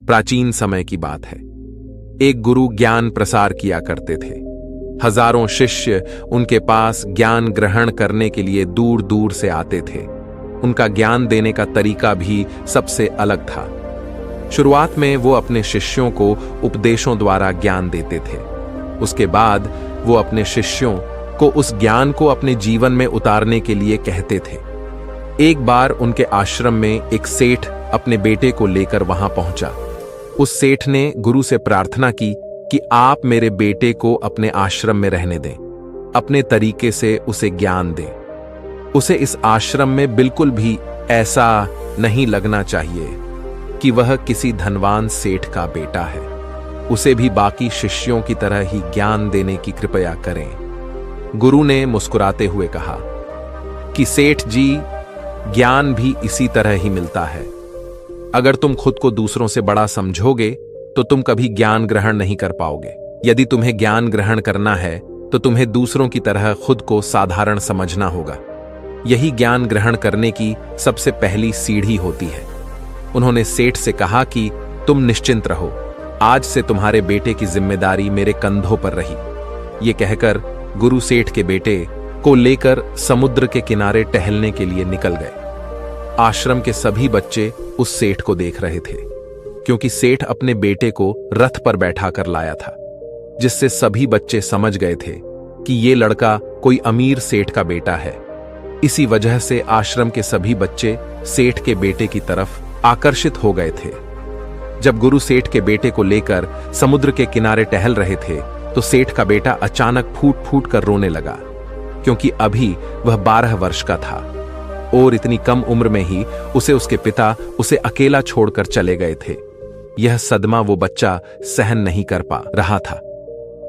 प्राचीन समय की बात है। एक गुरु ज्ञान प्रसार किया करते थे। हजारों शिष्य उनके पास ज्ञान ग्रहण करने के लिए दूर दूर से आते थे। उनका ज्ञान देने का तरीका भी सबसे अलग था। शुरुआत में वो अपने शिष्यों को उपदेशों द्वारा ज्ञान देते थे। उसके बाद वो अपने शिष्यों को उस ज्ञान को अपने जीवन में उतारने के लिए कहते थे। एक बार उनके आश्रम में एक सेठ अपने बेटे को लेकर वहां पहुंचा। उस सेठ ने गुरु से प्रार्थना की कि आप मेरे बेटे को अपने आश्रम में रहने दें, अपने तरीके से उसे ज्ञान दें। उसे इस आश्रम में बिल्कुल भी ऐसा नहीं लगना चाहिए कि वह किसी धनवान सेठ का बेटा है। उसे भी बाकी शिष्यों की तरह ही ज्ञान देने की कृपया करें। गुरु ने मुस्कुराते हुए कहा कि सेठ जी, ज्ञान भी इसी तरह ही मिलता है। अगर तुम खुद को दूसरों से बड़ा समझोगे तो तुम कभी ज्ञान ग्रहण नहीं कर पाओगे। यदि तुम्हें ज्ञान ग्रहण करना है तो तुम्हें दूसरों की तरह खुद को साधारण समझना होगा। यही ज्ञान ग्रहण करने की सबसे पहली सीढ़ी होती है। उन्होंने सेठ से कहा कि तुम निश्चिंत रहो, आज से तुम्हारे बेटे की जिम्मेदारी मेरे कंधों पर रही। ये कहकर गुरु सेठ के बेटे को लेकर समुद्र के किनारे टहलने के लिए निकल गए। आश्रम के सभी बच्चे उस सेठ को देख रहे थे, क्योंकि सेठ अपने बेटे को रथ पर बैठा कर लाया था, जिससे सभी बच्चे समझ गए थे कि ये लड़का कोई अमीर सेठ का बेटा है। इसी वजह से आश्रम के सभी बच्चे सेठ के बेटे की तरफ आकर्षित हो गए थे। जब गुरु सेठ के बेटे को लेकर समुद्र के किनारे टहल रहे थे तो सेठ का बेटा अचानक फूट फूट कर रोने लगा, क्योंकि अभी वह 12 वर्ष का था और इतनी कम उम्र में ही उसके पिता उसे अकेला छोड़कर चले गए थे। यह सदमा वो बच्चा सहन नहीं कर पा रहा था।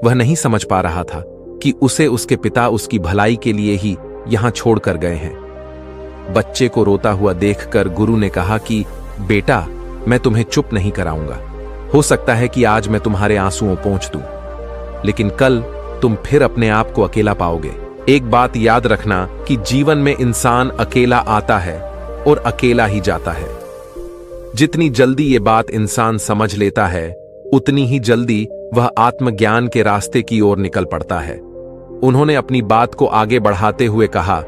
वह नहीं समझ पा रहा था कि उसके पिता उसकी भलाई के लिए ही यहां छोड़कर गए हैं। बच्चे को रोता हुआ देखकर गुरु ने कहा कि बेटा, मैं तुम्हें चुप नहीं कराऊंगा। हो सकता है कि आज मैं तुम्हारे आंसुओं पोंछ दूं, लेकिन कल तुम फिर अपने आप को अकेला पाओगे। एक बात याद रखना कि जीवन में इंसान अकेला आता है और अकेला ही जाता है। जितनी जल्दी ये बात इंसान समझ लेता है, उतनी ही जल्दी वह आत्मज्ञान के रास्ते की ओर निकल पड़ता है। उन्होंने अपनी बात को आगे बढ़ाते हुए कहा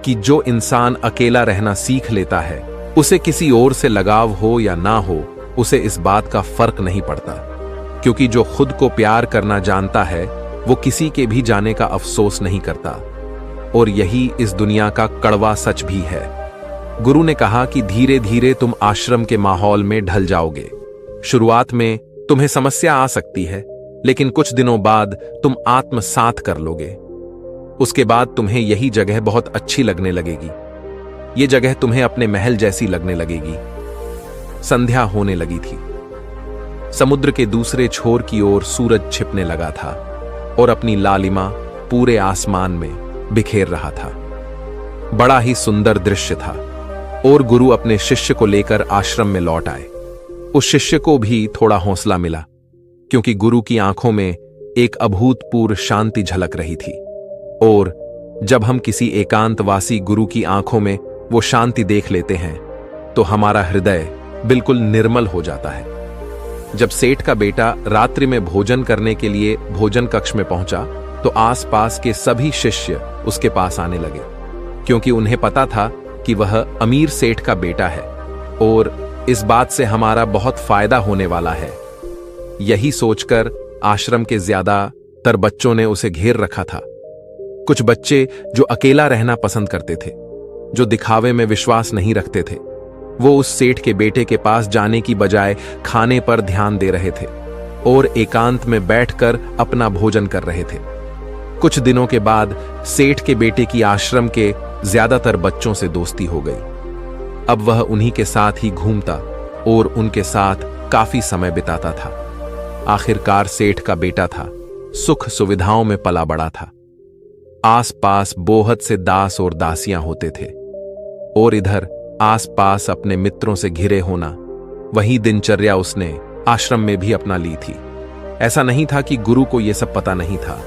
कि जो इंसान अकेला रहना सीख लेता है, उसे किसी और से लगाव हो या ना हो, उसे इस बात का फर्क नहीं पड़ता, क्योंकि जो खुद को प्यार करना जानता है वो किसी के भी जाने का अफसोस नहीं करता। और यही इस दुनिया का कड़वा सच भी है। गुरु ने कहा कि धीरे धीरे तुम आश्रम के माहौल में ढल जाओगे। शुरुआत में तुम्हें समस्या आ सकती है, लेकिन कुछ दिनों बाद तुम आत्मसात कर लोगे। उसके बाद तुम्हें यही जगह बहुत अच्छी लगने लगेगी। ये जगह तुम्हें अपने महल जैसी लगने लगेगी। संध्या होने लगी थी। समुद्र के दूसरे छोर की ओर सूरज छिपने लगा था और अपनी लालिमा पूरे आसमान में बिखेर रहा था। बड़ा ही सुंदर दृश्य था और गुरु अपने शिष्य को लेकर आश्रम में लौट आए। उस शिष्य को भी थोड़ा हौसला मिला, क्योंकि गुरु की आंखों में एक अभूतपूर्व शांति झलक रही थी। और जब हम किसी एकांतवासी गुरु की आंखों में वो शांति देख लेते हैं तो हमारा हृदय बिल्कुल निर्मल हो जाता है। जब सेठ का बेटा रात्रि में भोजन करने के लिए भोजन कक्ष में पहुंचा तो आसपास के सभी शिष्य उसके पास आने लगे, क्योंकि उन्हें पता था कि वह अमीर सेठ का बेटा है और इस बात से हमारा बहुत फायदा होने वाला है। यही सोचकर आश्रम के ज्यादातर बच्चों ने उसे घेर रखा था। कुछ बच्चे जो अकेला रहना पसंद करते थे, जो दिखावे में विश्वास नहीं रखते थे, वो उस सेठ के बेटे के पास जाने की बजाय खाने पर ध्यान दे रहे थे और एकांत में बैठकर अपना भोजन कर रहे थे। कुछ दिनों के बाद सेठ के बेटे की आश्रम के ज्यादातर बच्चों से दोस्ती हो गई। अब वह उन्हीं के साथ ही घूमता और उनके साथ काफी समय बिताता था। आखिरकार सेठ का बेटा था, सुख सुविधाओं में पला बड़ा था। आसपास बोहत से दास और दासियां होते थे और इधर आसपास अपने मित्रों से घिरे होना, वही दिनचर्या उसने आश्रम में भी अपना ली थी। ऐसा नहीं था कि गुरु को यह सब पता नहीं था,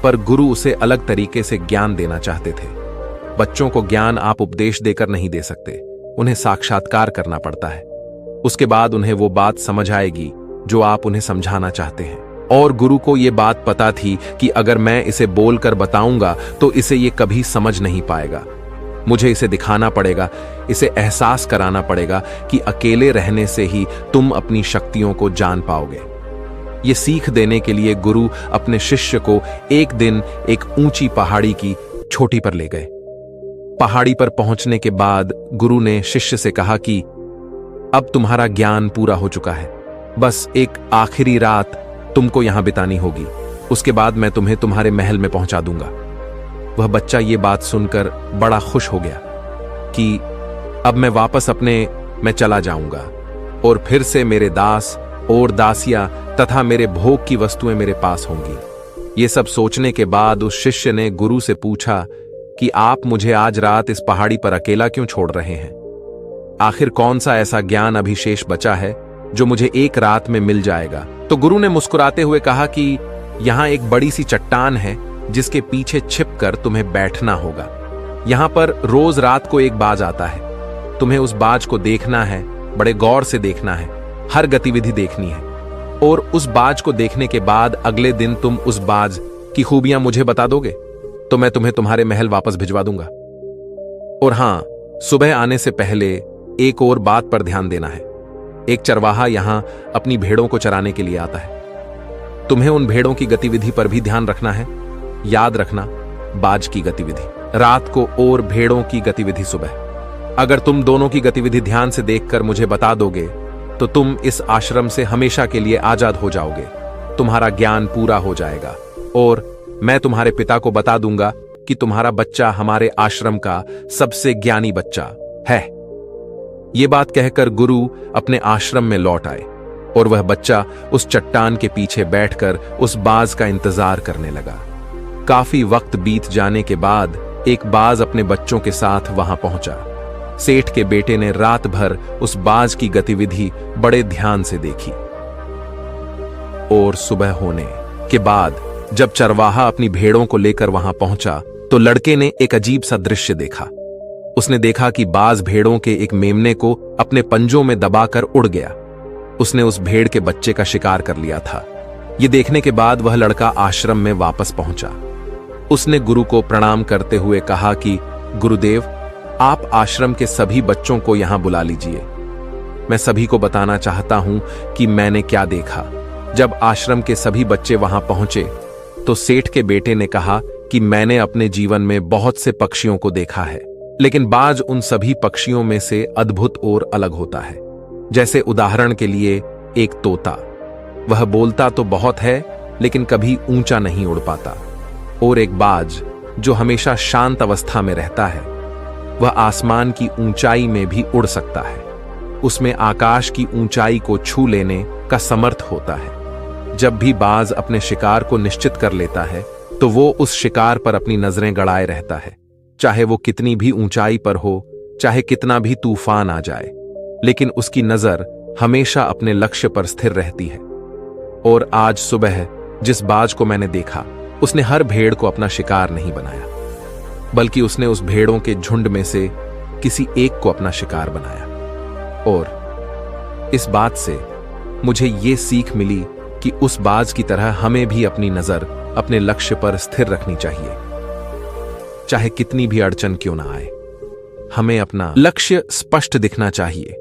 पर गुरु उसे अलग तरीके से ज्ञान देना चाहते थे। बच्चों को ज्ञान आप उपदेश देकर नहीं दे सकते, उन्हें साक्षात्कार करना पड़ता है। उसके बाद उन्हें वो बात समझ आएगी जो आप उन्हें समझाना चाहते हैं। और गुरु को ये बात पता थी कि अगर मैं इसे बोलकर बताऊंगा तो इसे ये कभी समझ नहीं पाएगा। मुझे इसे दिखाना पड़ेगा, इसे एहसास कराना पड़ेगा कि अकेले रहने से ही तुम अपनी शक्तियों को जान पाओगे। ये सीख देने के लिए गुरु अपने शिष्य को एक दिन एक ऊंची पहाड़ी की चोटी पर ले गए। पहाड़ी पर पहुंचने के बाद गुरु ने शिष्य से कहा कि अब तुम्हारा ज्ञान पूरा हो चुका है, बस एक आखिरी रात तुमको यहां बितानी होगी, उसके बाद मैं तुम्हें तुम्हारे महल में पहुंचा दूंगा। वह बच्चा ये बात सुनकर बड़ा खुश हो गया कि अब मैं वापस मैं चला जाऊंगा और फिर से मेरे दास और दासियां तथा मेरे भोग की वस्तुएं मेरे पास होंगी। ये सब सोचने के बाद उस शिष्य ने गुरु से पूछा कि आप मुझे आज रात इस पहाड़ी पर अकेला क्यों छोड़ रहे हैं? आखिर कौन सा ऐसा ज्ञान अभी शेष बचा है जो मुझे एक रात में मिल जाएगा? तो गुरु ने मुस्कुराते हुए कहा कि यहां एक बड़ी सी चट्टान है जिसके पीछे छिपकर तुम्हें बैठना होगा। यहां पर रोज रात को एक बाज आता है, तुम्हें उस बाज को देखना है, बड़े गौर से देखना है, हर गतिविधि देखनी है और उस बाज को देखने के बाद अगले दिन तुम उस बाज की खूबियां मुझे बता दोगे तो मैं तुम्हें तुम्हारे महल वापस भिजवा दूंगा। और हां, सुबह आने से पहले एक और बात पर ध्यान देना है। एक चरवाहा यहां अपनी भेड़ों को चराने के लिए आता है। तुम्हें उन भेड़ों की गतिविधि पर भी ध्यान रखना है। याद रखना, बाज की गतिविधि रात को और भेड़ों की गतिविधि सुबह। अगर तुम दोनों की गतिविधि ध्यान से देखकर मुझे बता दोगे तो तुम इस आश्रम से हमेशा के लिए आजाद हो जाओगे, तुम्हारा ज्ञान पूरा हो जाएगा और मैं तुम्हारे पिता को बता दूंगा कि तुम्हारा बच्चा हमारे आश्रम का सबसे ज्ञानी बच्चा है। ये बात कहकर गुरु अपने आश्रम में लौट आए और वह बच्चा उस चट्टान के पीछे बैठकर उस बाज का इंतजार करने लगा। काफी वक्त बीत जाने के बाद एक बाज अपने बच्चों के साथ वहां पहुंचा। सेठ के बेटे ने रात भर उस बाज की गतिविधि बड़े ध्यान से देखी और सुबह होने के बाद जब चरवाहा अपनी भेड़ों को लेकर वहां पहुंचा तो लड़के ने एक अजीब सा दृश्य देखा। उसने देखा कि बाज भेड़ों के एक मेमने को अपने पंजों में दबाकर उड़ गया। उसने उस भेड़ के बच्चे का शिकार कर लिया था। यह देखने के बाद वह लड़का आश्रम में वापस पहुंचा। उसने गुरु को प्रणाम करते हुए कहा कि गुरुदेव, आप आश्रम के सभी बच्चों को यहां बुला लीजिए। मैं सभी को बताना चाहता हूं कि मैंने क्या देखा। जब आश्रम के सभी बच्चे वहां पहुंचे तो सेठ के बेटे ने कहा कि मैंने अपने जीवन में बहुत से पक्षियों को देखा है, लेकिन बाज उन सभी पक्षियों में से अद्भुत और अलग होता है। जैसे उदाहरण के लिए एक तोता, वह बोलता तो बहुत है लेकिन कभी ऊंचा नहीं उड़ पाता। और एक बाज जो हमेशा शांत अवस्था में रहता है, वह आसमान की ऊंचाई में भी उड़ सकता है। उसमें आकाश की ऊंचाई को छू लेने का समर्थ होता है। जब भी बाज अपने शिकार को निश्चित कर लेता है तो वो उस शिकार पर अपनी नजरें गड़ाए रहता है, चाहे वो कितनी भी ऊंचाई पर हो, चाहे कितना भी तूफान आ जाए, लेकिन उसकी नजर हमेशा अपने लक्ष्य पर स्थिर रहती है। और आज सुबह जिस बाज को मैंने देखा, उसने हर भेड़ को अपना शिकार नहीं बनाया, बल्कि उसने उस भेड़ों के झुंड में से किसी एक को अपना शिकार बनाया। और इस बात से मुझे ये सीख मिली कि उस बाज की तरह हमें भी अपनी नजर अपने लक्ष्य पर स्थिर रखनी चाहिए, चाहे कितनी भी अड़चन क्यों ना आए। हमें अपना लक्ष्य स्पष्ट दिखना चाहिए।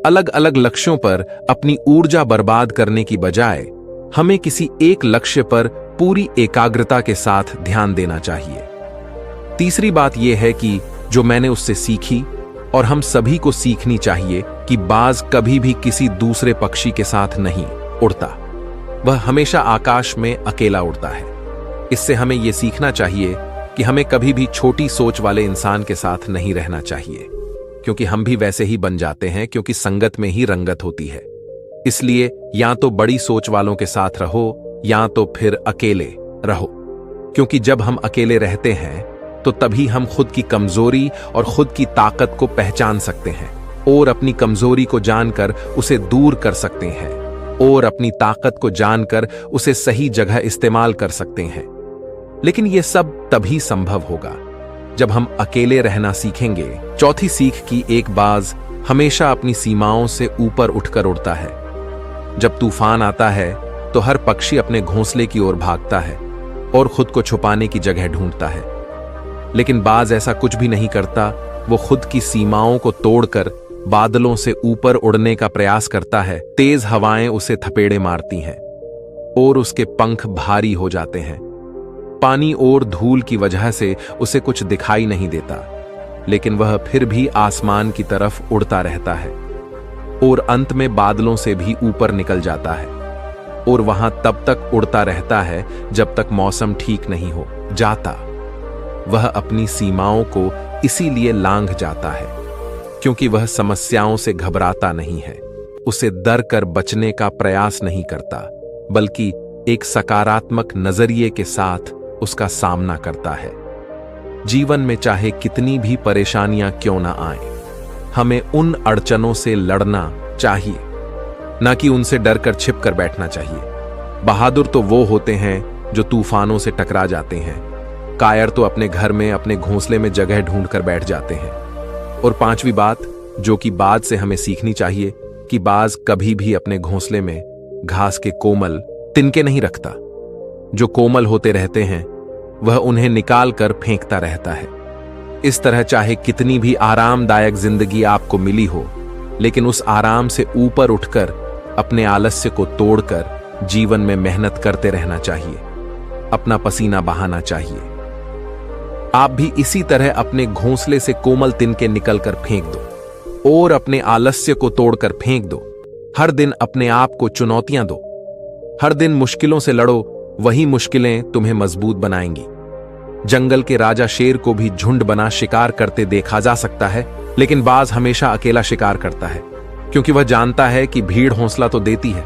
अलग अलग लक्ष्यों पर अपनी ऊर्जा बर्बाद करने की बजाय हमें किसी एक लक्ष्य पर पूरी एकाग्रता के साथ ध्यान देना चाहिए। तीसरी बात यह है कि जो मैंने उससे सीखी और हम सभी को सीखनी चाहिए कि बाज कभी भी किसी दूसरे पक्षी के साथ नहीं उड़ता, वह हमेशा आकाश में अकेला उड़ता है। इससे हमें यह सीखना चाहिए कि हमें कभी भी छोटी सोच वाले इंसान के साथ नहीं रहना चाहिए, क्योंकि हम भी वैसे ही बन जाते हैं, क्योंकि संगत में ही रंगत होती है। इसलिए या तो बड़ी सोच वालों के साथ रहो या तो फिर अकेले रहो, क्योंकि जब हम अकेले रहते हैं तो तभी हम खुद की कमजोरी और खुद की ताकत को पहचान सकते हैं और अपनी कमजोरी को जानकर उसे दूर कर सकते हैं और अपनी ताकत को जानकर उसे सही जगह इस्तेमाल कर सकते हैं। लेकिन यह सब तभी संभव होगा जब हम अकेले रहना सीखेंगे। चौथी सीख की एक बाज हमेशा अपनी सीमाओं से ऊपर उठकर उड़ता है। जब तूफान आता है तो हर पक्षी अपने घोंसले की ओर भागता है और खुद को छुपाने की जगह ढूंढता है। लेकिन बाज ऐसा कुछ भी नहीं करता। वो खुद की सीमाओं को तोड़कर बादलों से ऊपर उड़ने का प्रयास करता है। तेज हवाएं उसे थपेड़े मारती हैं और उसके पंख भारी हो जाते हैं। पानी और धूल की वजह से उसे कुछ दिखाई नहीं देता, लेकिन वह फिर भी आसमान की तरफ उड़ता रहता है और अंत में बादलों से भी ऊपर निकल जाता है और वहां तब तक उड़ता रहता है जब तक मौसम ठीक नहीं हो जाता। वह अपनी सीमाओं को इसीलिए लांघ जाता है क्योंकि वह समस्याओं से घबराता नहीं है, उसे डर कर बचने का प्रयास नहीं करता, बल्कि एक सकारात्मक नजरिए के साथ उसका सामना करता है। जीवन में चाहे कितनी भी परेशानियां क्यों ना आए, हमें उन अड़चनों से लड़ना चाहिए, ना कि उनसे डर कर छिप कर बैठना चाहिए। बहादुर तो वो होते हैं जो तूफानों से टकरा जाते हैं। कायर तो अपने घर में अपने घोंसले में जगह ढूंढकर बैठ जाते हैं। और पांचवी बात जो कि बाज से हमें सीखनी चाहिए कि बाज कभी भी अपने घोंसले में घास के कोमल तिनके नहीं रखता। जो कोमल होते रहते हैं वह उन्हें निकाल कर फेंकता रहता है। इस तरह चाहे कितनी भी आरामदायक जिंदगी आपको मिली हो, लेकिन उस आराम से ऊपर उठकर अपने आलस्य को तोड़कर जीवन में मेहनत करते रहना चाहिए, अपना पसीना बहाना चाहिए। आप भी इसी तरह अपने घोंसले से कोमल तिनके निकलकर फेंक दो और अपने आलस्य को तोड़कर फेंक दो। हर दिन अपने आप को चुनौतियां दो, हर दिन मुश्किलों से लड़ो, वही मुश्किलें तुम्हें मजबूत बनाएंगी। जंगल के राजा शेर को भी झुंड बना शिकार करते देखा जा सकता है, लेकिन बाज हमेशा अकेला शिकार करता है, क्योंकि वह जानता है कि भीड़ हौसला तो देती है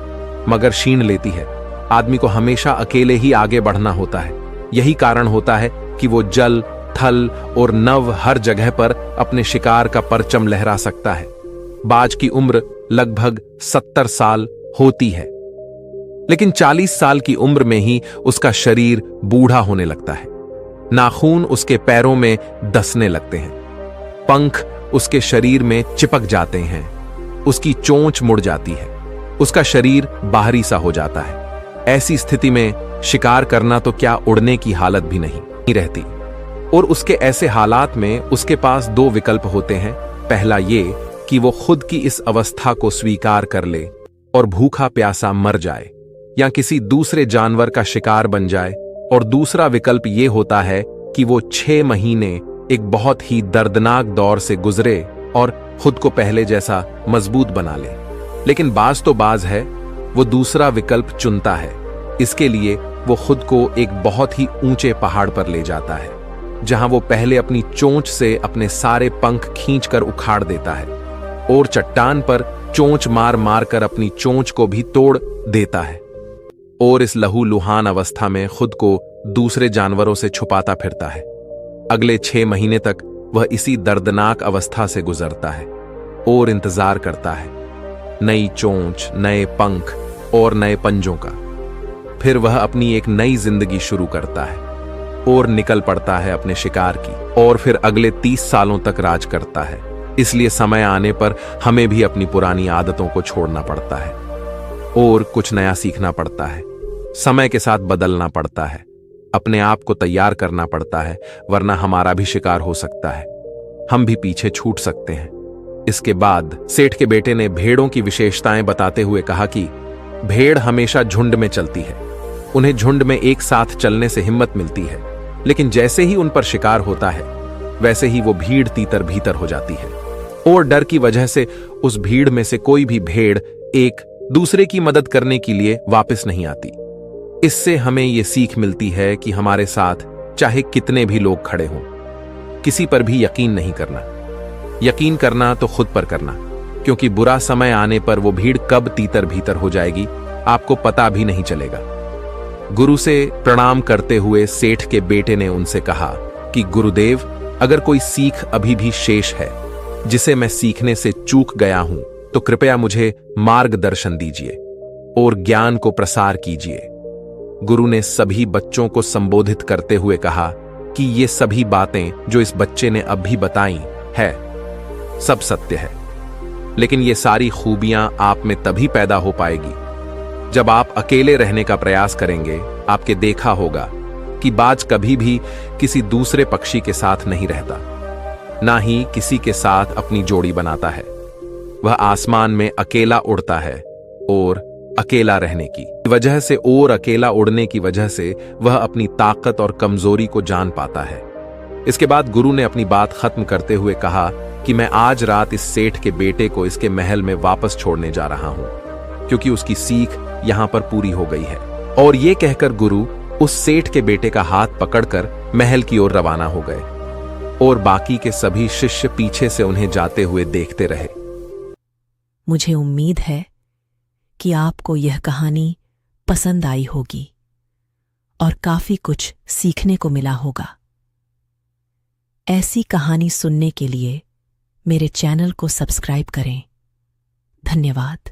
मगर छीन लेती है। आदमी को हमेशा अकेले ही आगे बढ़ना होता है। यही कारण होता है कि वो जल, थल और नभ हर जगह पर अपने शिकार का परचम लहरा सकता है। बाज की उम्र लगभग 70 साल होती है, लेकिन 40 साल की उम्र में ही उसका शरीर बूढ़ा होने लगता है। नाखून उसके पैरों में डसने लगते हैं, पंख उसके शरीर में चिपक जाते हैं, उसकी चोंच मुड़ जाती है, उसका शरीर बाहरी सा हो जाता है। ऐसी स्थिति में शिकार करना तो क्या उड़ने की हालत भी नहीं रहती। और उसके ऐसे हालात में उसके पास दो विकल्प होते हैं। पहला ये कि वो खुद की इस अवस्था को स्वीकार कर ले और भूखा प्यासा मर जाए या किसी दूसरे जानवर का शिकार बन जाए, और दूसरा विकल्प ये होता है कि वो 6 महीने एक बहुत ही दर्दनाक दौर से गुजरे और खुद को पहले जैसा मजबूत बना ले। लेकिन बाज तो बाज है, वो दूसरा विकल्प चुनता है। इसके लिए वो खुद को एक बहुत ही ऊंचे पहाड़ पर ले जाता है, जहां वो पहले अपनी चोंच से अपने सारे पंख खींचकर उखाड़ देता है और चट्टान पर चोंच मार मार कर अपनी चोंच को भी तोड़ देता है, और इस लहूलुहान अवस्था में खुद को दूसरे जानवरों से छुपाता फिरता है। अगले 6 महीने तक वह इसी दर्दनाक अवस्था से गुजरता है और इंतजार करता है नई चोंच, नए पंख और नए पंजों का। फिर वह अपनी एक नई जिंदगी शुरू करता है और निकल पड़ता है अपने शिकार की, और फिर अगले 30 सालों तक राज करता है। इसलिए समय आने पर हमें भी अपनी पुरानी आदतों को छोड़ना पड़ता है और कुछ नया सीखना पड़ता है। समय के साथ बदलना पड़ता है, अपने आप को तैयार करना पड़ता है, वरना हमारा भी शिकार हो सकता है, हम भी पीछे छूट सकते हैं। इसके बाद सेठ के बेटे ने भेड़ों की विशेषताएं बताते हुए कहा कि भेड़ हमेशा झुंड में चलती है, उन्हें झुंड में एक साथ चलने से हिम्मत मिलती है, लेकिन जैसे ही उन पर शिकार होता है वैसे ही वो भीड़ तीतर भीतर हो जाती है, और डर की वजह से उस भीड़ में से कोई भी भेड़ एक दूसरे की मदद करने के लिए वापस नहीं आती। इससे हमें ये सीख मिलती है कि हमारे साथ चाहे कितने भी लोग खड़े हों, किसी पर भी यकीन नहीं करना। यकीन करना तो खुद पर करना, क्योंकि बुरा समय आने पर वो भीड़ कब तीतर भीतर हो जाएगी आपको पता भी नहीं चलेगा। गुरु से प्रणाम करते हुए सेठ के बेटे ने उनसे कहा कि गुरुदेव, अगर कोई सीख अभी भी शेष है जिसे मैं सीखने से चूक गया हूं, तो कृपया मुझे मार्गदर्शन दीजिए और ज्ञान को प्रसार कीजिए। गुरु ने सभी बच्चों को संबोधित करते हुए कहा कि ये सभी बातें जो इस बच्चे ने अभी बताई है सब सत्य है। लेकिन ये सारी खूबियां आप में तभी पैदा हो पाएगी जब आप अकेले रहने का प्रयास करेंगे। आपके देखा होगा कि बाज कभी भी किसी दूसरे पक्षी के साथ नहीं रहता, ना ही किसी के साथ अपनी जोड़ी बनाता है। वह आसमान में अकेला उड़ता है और अकेला रहने की वजह से और अकेला उड़ने की वजह से वह अपनी ताकत और कमजोरी को जान पाता है। इसके बाद गुरु ने अपनी बात खत्म करते हुए कहा कि मैं आज रात इस सेठ के बेटे को इसके महल में वापस छोड़ने जा रहा हूं, क्योंकि उसकी सीख यहां पर पूरी हो गई है। और यह कहकर गुरु उस सेठ के बेटे का हाथ पकड़कर महल की ओर रवाना हो गए और बाकी के सभी शिष्य पीछे से उन्हें जाते हुए देखते रहे। मुझे उम्मीद है कि आपको यह कहानी पसंद आई होगी और काफी कुछ सीखने को मिला होगा। ऐसी कहानी सुनने के लिए मेरे चैनल को सब्सक्राइब करें। धन्यवाद।